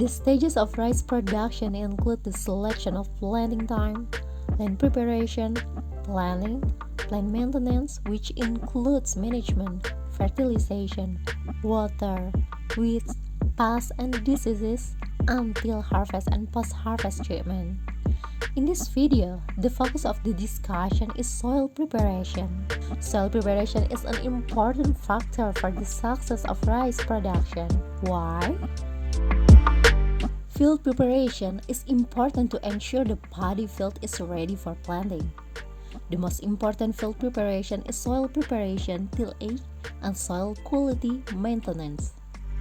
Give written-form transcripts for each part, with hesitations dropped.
The stages of rice production include the selection of planting time, land preparation, planting, plant maintenance, which includes management, fertilization, water, weeds, pests and diseases, until harvest and post-harvest treatment. In this video, the focus of the discussion is soil preparation. Soil preparation is an important factor for the success of rice production. Why? Field preparation is important to ensure the paddy field is ready for planting. The most important field preparation is soil preparation, tillage, and soil quality maintenance.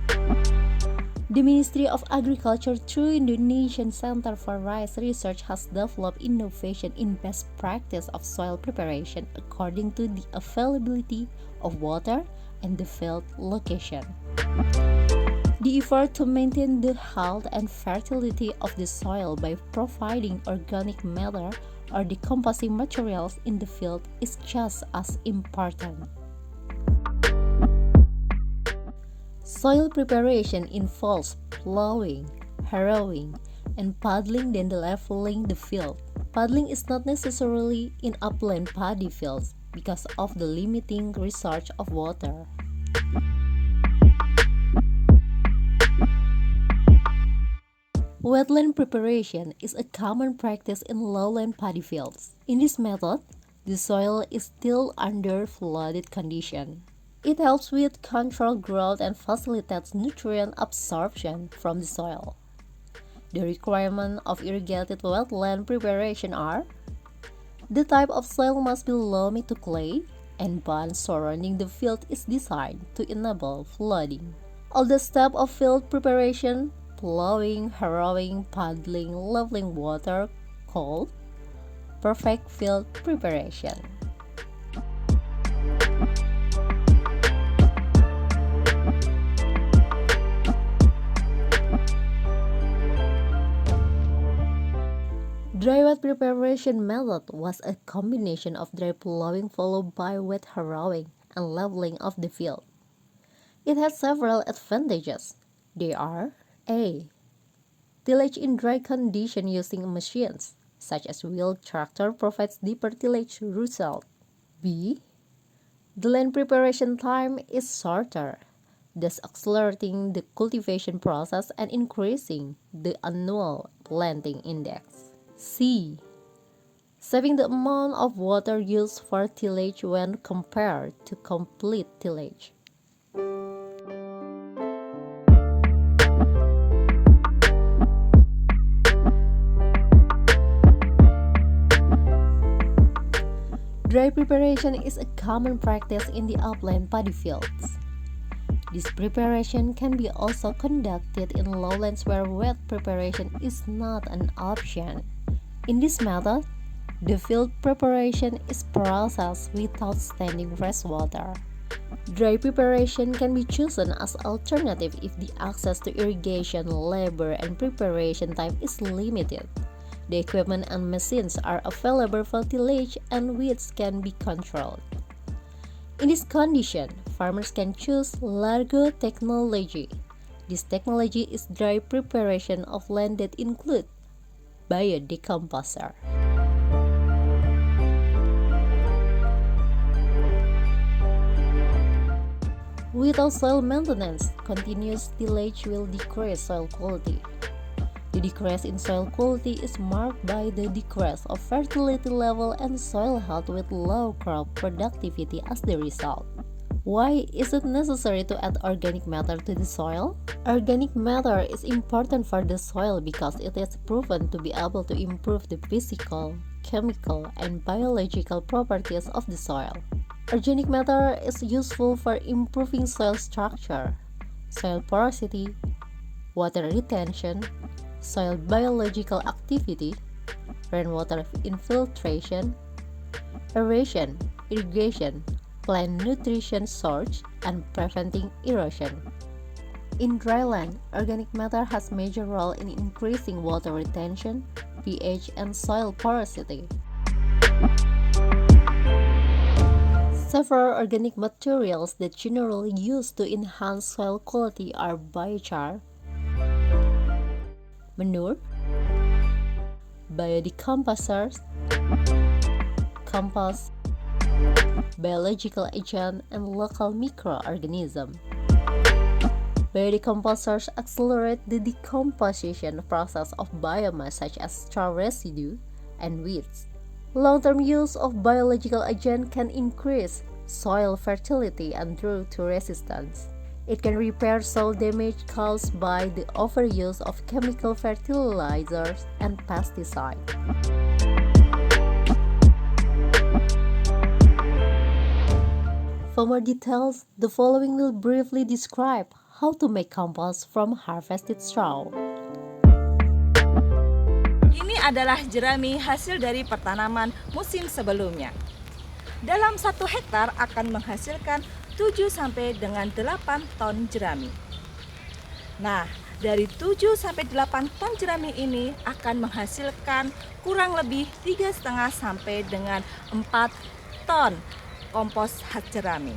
The Ministry of Agriculture through Indonesian Center for Rice Research has developed innovation in best practice of soil preparation according to the availability of water and the field location. The effort to maintain the health and fertility of the soil by providing organic matter or decomposing materials in the field is just as important. Soil preparation involves plowing, harrowing, and paddling, then leveling the field. Paddling is not necessarily in upland paddy fields because of the limiting resource of water. Wetland preparation is a common practice in lowland paddy fields. In this method, the soil is still under flooded condition. It helps with controlled growth and facilitates nutrient absorption from the soil. The requirements of irrigated wetland preparation are: the type of soil must be loamy to clay, and band surrounding the field is designed to enable flooding. All the steps of field preparation, plowing, harrowing, paddling, leveling water, called perfect field preparation. Dry wet preparation method was a combination of dry plowing followed by wet harrowing and leveling of the field. It has several advantages. They are: A. Tillage in dry condition using machines, such as wheel tractor, provides deeper tillage result. B. The land preparation time is shorter, thus accelerating the cultivation process and increasing the annual planting index. C. Saving the amount of water used for tillage when compared to complete tillage. Dry preparation is a common practice in the upland paddy fields. This preparation can be also conducted in lowlands where wet preparation is not an option. In this method, the field preparation is processed without standing fresh water. Dry preparation can be chosen as alternative if the access to irrigation, labor, and preparation time is limited. The equipment and machines are available for tillage and weeds can be controlled. In this condition, farmers can choose Largo technology. This technology is dry preparation of land that include biodecomposer. Without soil maintenance, continuous tillage will decrease soil quality. The decrease in soil quality is marked by the decrease of fertility level and soil health with low crop productivity as the result. Why is it necessary to add organic matter to the soil? Organic matter is important for the soil because it is proven to be able to improve the physical, chemical, and biological properties of the soil. Organic matter is useful for improving soil structure, soil porosity, water retention, soil biological activity, rainwater infiltration, aeration, irrigation, plant nutrition source, and preventing erosion. In dryland, organic matter has major role in increasing water retention, pH, and soil porosity. Several organic materials that generally used to enhance soil quality are biochar, manure, biodecomposers, compost, biological agent, and local microorganism. Biodecomposers accelerate the decomposition process of biomass such as straw residue and weeds. Long-term use of biological agent can increase soil fertility and drought resistance. It can repair soil damage caused by the overuse of chemical fertilizers and pesticides. For more details, the following will briefly describe how to make compost from harvested straw. Ini adalah jerami hasil dari pertanaman musim sebelumnya. Dalam 1 hektar akan menghasilkan 7 sampai dengan 8 ton jerami. Nah, dari 7 sampai 8 ton jerami ini akan menghasilkan kurang lebih 3,5 sampai dengan 4 ton kompos hak jerami.